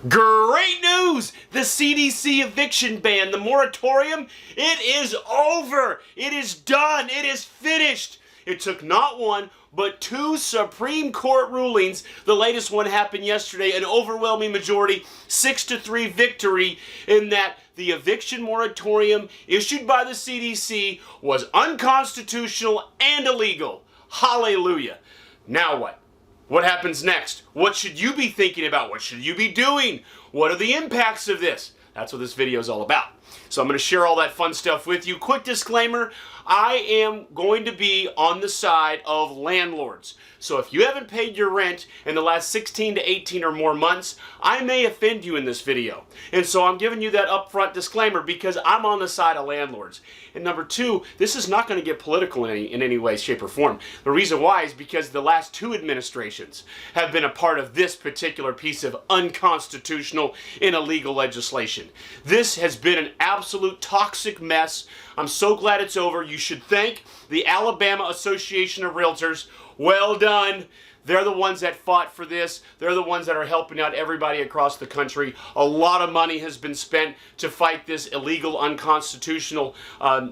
Great news! The CDC eviction ban, the moratorium, it is over. It is done. It is finished. It took not one, but two Supreme Court rulings. The latest one happened yesterday, an overwhelming majority, 6-3 victory, in that the eviction moratorium issued by the CDC was unconstitutional and illegal. Hallelujah. Now what? What happens next? What should you be thinking about? What should you be doing? What are the impacts of this? That's what this video is all about. So I'm going to share all that fun stuff with you. Quick disclaimer, I am going to be on the side of landlords. So if you haven't paid your rent in the last 16 to 18 or more months, I may offend you in this video. And so I'm giving you that upfront disclaimer because I'm on the side of landlords. And number two, this is not going to get political in any way, shape, or form. The reason why is because the last two administrations have been a part of this particular piece of unconstitutional and illegal legislation. This has been an absolute toxic mess. I'm so glad it's over. You should thank the Alabama Association of Realtors. Well done. They're the ones that fought for this. They're the ones that are helping out everybody across the country. A lot of money has been spent to fight this illegal, unconstitutional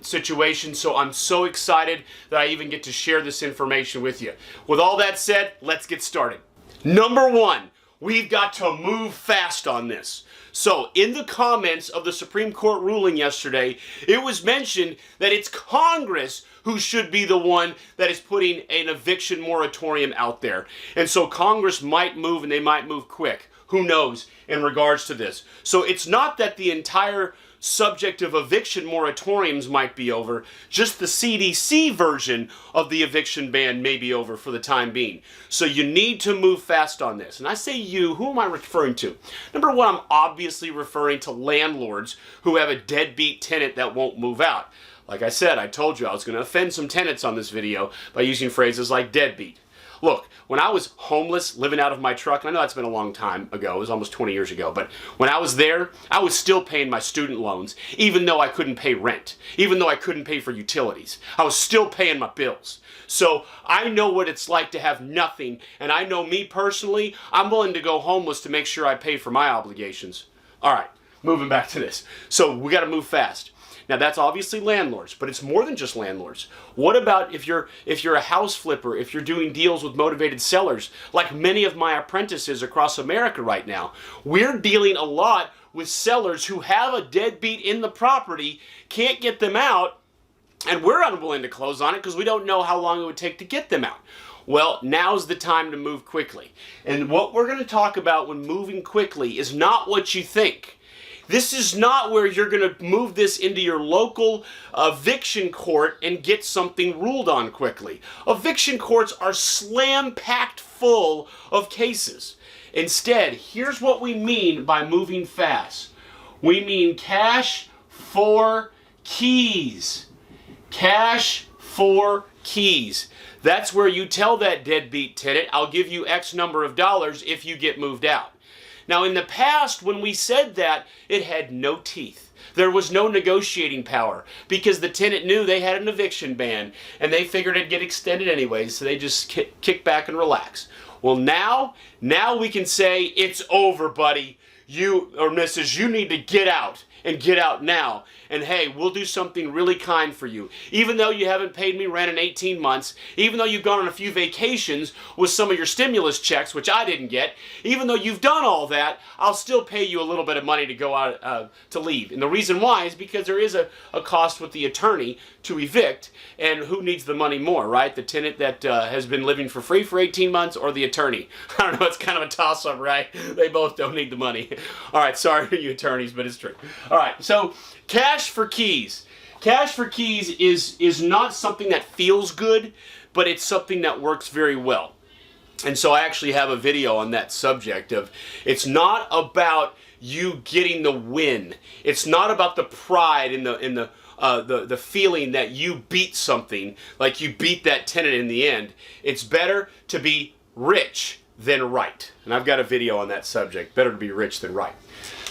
situation. So I'm so excited that I even get to share this information with you. With all that said, let's get started. Number one, we've got to move fast on this. So in the comments of the Supreme Court ruling yesterday, it was mentioned that it's Congress who should be the one that is putting an eviction moratorium out there. And so Congress might move, and they might move quick. Who knows in regards to this? So it's not that the entire subject of eviction moratoriums might be over, just the CDC version of the eviction ban may be over for the time being. So you need to move fast on this. And I say you, who am I referring to? Number one, I'm obviously referring to landlords who have a deadbeat tenant that won't move out. Like I said, I told you I was going to offend some tenants on this video by using phrases like deadbeat. Look, when I was homeless, living out of my truck, and I know that's been a long time ago, it was almost 20 years ago, but when I was there, I was still paying my student loans, even though I couldn't pay rent, even though I couldn't pay for utilities. I was still paying my bills. So I know what it's like to have nothing, and I know me personally, I'm willing to go homeless to make sure I pay for my obligations. All right, moving back to this. So we got to move fast. Now that's obviously landlords, but it's more than just landlords. What about if you're a house flipper, if you're doing deals with motivated sellers, like many of my apprentices across America right now? We're dealing a lot with sellers who have a deadbeat in the property, can't get them out, and we're unwilling to close on it because we don't know how long it would take to get them out. Well, now's the time to move quickly. And what we're going to talk about when moving quickly is not what you think. This is not where you're going to move this into your local eviction court and get something ruled on quickly. Eviction courts are slam-packed full of cases. Instead, here's what we mean by moving fast. We mean cash for keys. Cash for keys. That's where you tell that deadbeat tenant, I'll give you X number of dollars if you get moved out. Now, in the past, when we said that, it had no teeth. There was no negotiating power because the tenant knew they had an eviction ban and they figured it'd get extended anyways, so they just kick back and relax. Well, now we can say, it's over, buddy. You or Mrs., you need to get out and get out now. And hey, we'll do something really kind for you. Even though you haven't paid me rent in 18 months, even though you've gone on a few vacations with some of your stimulus checks, which I didn't get, even though you've done all that, I'll still pay you a little bit of money to go out, to leave. And the reason why is because there is a cost with the attorney to evict, and who needs the money more, right? The tenant that has been living for free for 18 months or the attorney? I don't know, it's kind of a toss-up, right? They both don't need the money. All right, sorry to you attorneys, but it's true. All right, so cash for keys. Cash for keys is not something that feels good, but it's something that works very well. And so I actually have a video on that subject of, it's not about you getting the win. It's not about the pride in the feeling that you beat something, like you beat that tenant in the end. It's better to be rich than right. And I've got a video on that subject. Better to be rich than right.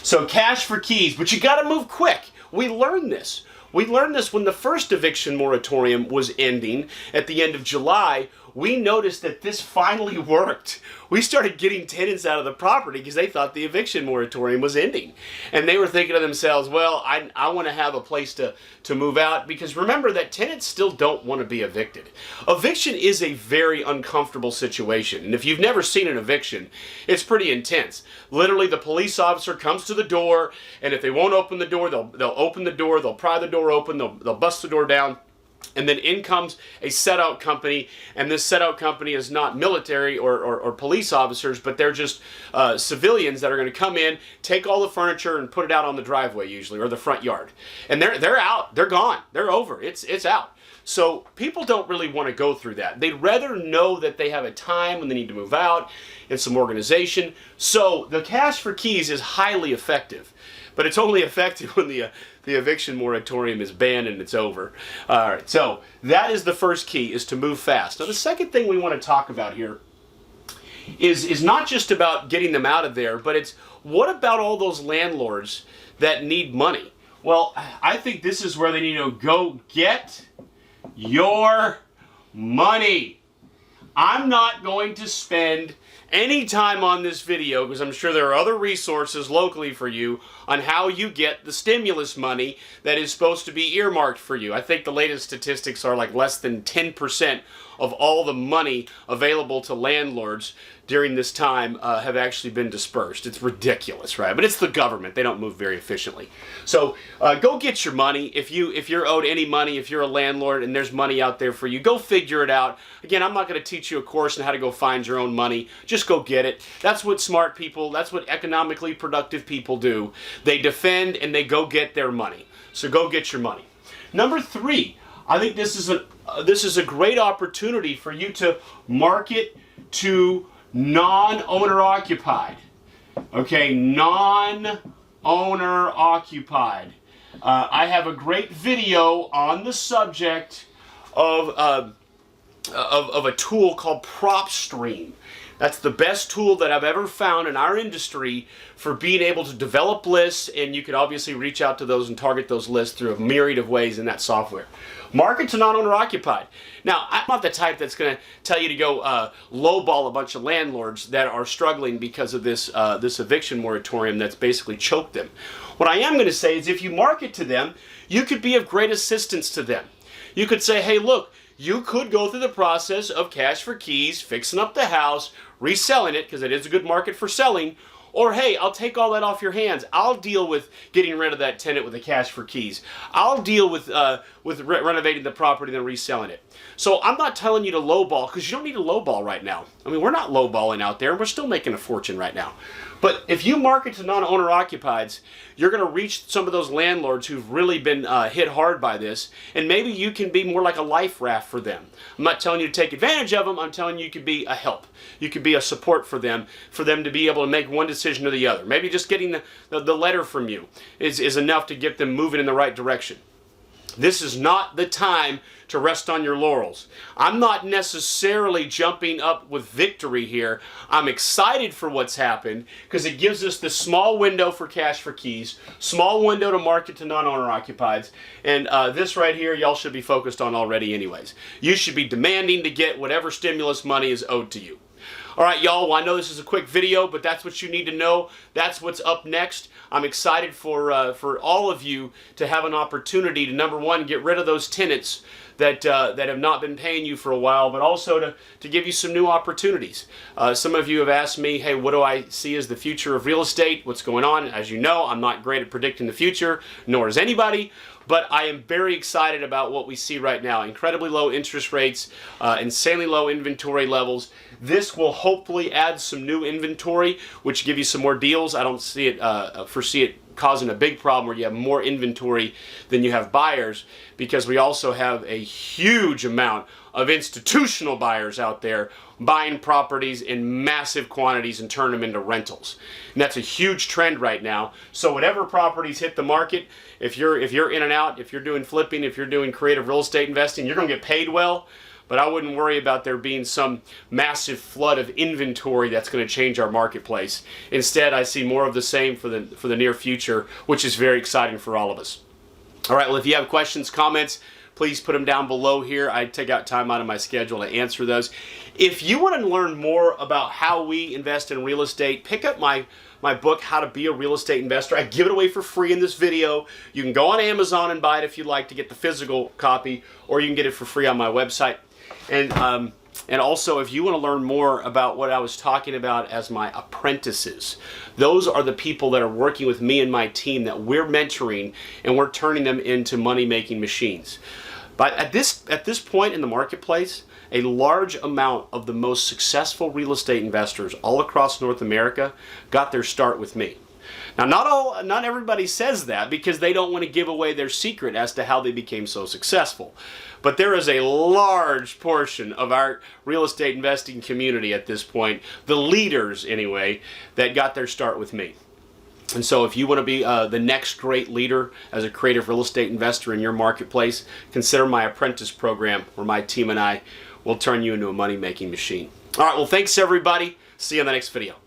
So cash for keys, but you got to move quick. We learned this. We learned this when the first eviction moratorium was ending at the end of July. we noticed that this finally worked. We started getting tenants out of the property because they thought the eviction moratorium was ending. And they were thinking to themselves, well, I want to have a place to move out, because remember that tenants still don't want to be evicted. Eviction is a very uncomfortable situation. And if you've never seen an eviction, it's pretty intense. Literally, the police officer comes to the door, and if they won't open the door, they'll open the door, they'll pry the door open, they'll bust the door down. And then in comes a set-out company, and this set-out company is not military or police officers, but they're just civilians that are going to come in, take all the furniture, and put it out on the driveway usually, or the front yard. And they're out, they're gone, they're over, it's out. So people don't really want to go through that. They'd rather know that they have a time when they need to move out and some organization. So the cash for keys is highly effective. But it's only effective when the eviction moratorium is banned and it's over. All right, so that is the first key, is to move fast. Now, the second thing we want to talk about here is not just about getting them out of there, but it's what about all those landlords that need money? Well, I think this is where they need to go get your money. I'm not going to spend any time on this video, because I'm sure there are other resources locally for you on how you get the stimulus money that is supposed to be earmarked for you. I think the latest statistics are like less than 10% of all the money available to landlords during this time have actually been dispersed. It's ridiculous, right? But it's the government. They don't move very efficiently. So go get your money. If you're owed any money, if you're a landlord and there's money out there for you, go figure it out. Again, I'm not going to teach you a course on how to go find your own money. Just go get it. That's what smart people, that's what economically productive people do. They defend and they go get their money. So go get your money. Number 3, I think this is a great opportunity for you to market to non-owner occupied. Okay, non-owner occupied. I have a great video on the subject of a tool called PropStream. That's the best tool that I've ever found in our industry for being able to develop lists, and you can obviously reach out to those and target those lists through a myriad of ways in that software. Market to non-owner occupied. Now, I'm not the type that's going to tell you to go lowball a bunch of landlords that are struggling because of this eviction moratorium that's basically choked them. What I am going to say is if you market to them, you could be of great assistance to them. You could say, hey, look, you could go through the process of cash for keys, fixing up the house, reselling it, because it is a good market for selling, or hey, I'll take all that off your hands. I'll deal with getting rid of that tenant with the cash for keys. I'll deal with renovating the property and then reselling it. So I'm not telling you to lowball, because you don't need to lowball right now. I mean, we're not lowballing out there. We're still making a fortune right now. But if you market to non-owner occupieds, you're going to reach some of those landlords who've really been hit hard by this, and maybe you can be more like a life raft for them. I'm not telling you to take advantage of them. I'm telling you you could be a help. You could be a support for them to be able to make one decision or the other. Maybe just getting the letter from you is enough to get them moving in the right direction. This is not the time to rest on your laurels. I'm not necessarily jumping up with victory here. I'm excited for what's happened because it gives us this small window for cash for keys, small window to market to non-owner occupieds, and this right here y'all should be focused on already anyways. You should be demanding to get whatever stimulus money is owed to you. All right, y'all, well, I know this is a quick video, but that's what you need to know. That's what's up next. I'm excited for all of you to have an opportunity to, number one, get rid of those tenants that have not been paying you for a while, but also to give you some new opportunities. Some of you have asked me, hey, what do I see as the future of real estate? What's going on? As you know, I'm not great at predicting the future, nor is anybody. But I am very excited about what we see right now. Incredibly low interest rates, insanely low inventory levels. This will hopefully add some new inventory, which give you some more deals. I don't see it, foresee it causing a big problem where you have more inventory than you have buyers, because we also have a huge amount of institutional buyers out there buying properties in massive quantities and turn them into rentals. And that's a huge trend right now. So whatever properties hit the market, if you're in and out, if you're doing flipping, if you're doing creative real estate investing, you're going to get paid well. But I wouldn't worry about there being some massive flood of inventory that's going to change our marketplace. Instead, I see more of the same for the near future, which is very exciting for all of us. All right, well, if you have questions, comments, please put them down below here. I take out time out of my schedule to answer those. If you want to learn more about how we invest in real estate, pick up my book, How to Be a Real Estate Investor. I give it away for free in this video. You can go on Amazon and buy it if you'd like to get the physical copy, or you can get it for free on my website. And also, if you want to learn more about what I was talking about as my apprentices, those are the people that are working with me and my team that we're mentoring, and we're turning them into money-making machines. But at this point in the marketplace, a large amount of the most successful real estate investors all across North America got their start with me. Now, not everybody says that because they don't want to give away their secret as to how they became so successful. But there is a large portion of our real estate investing community at this point, the leaders anyway, that got their start with me. And so if you want to be the next great leader as a creative real estate investor in your marketplace, consider my apprentice program where my team and I will turn you into a money-making machine. All right, well, thanks everybody. See you in the next video.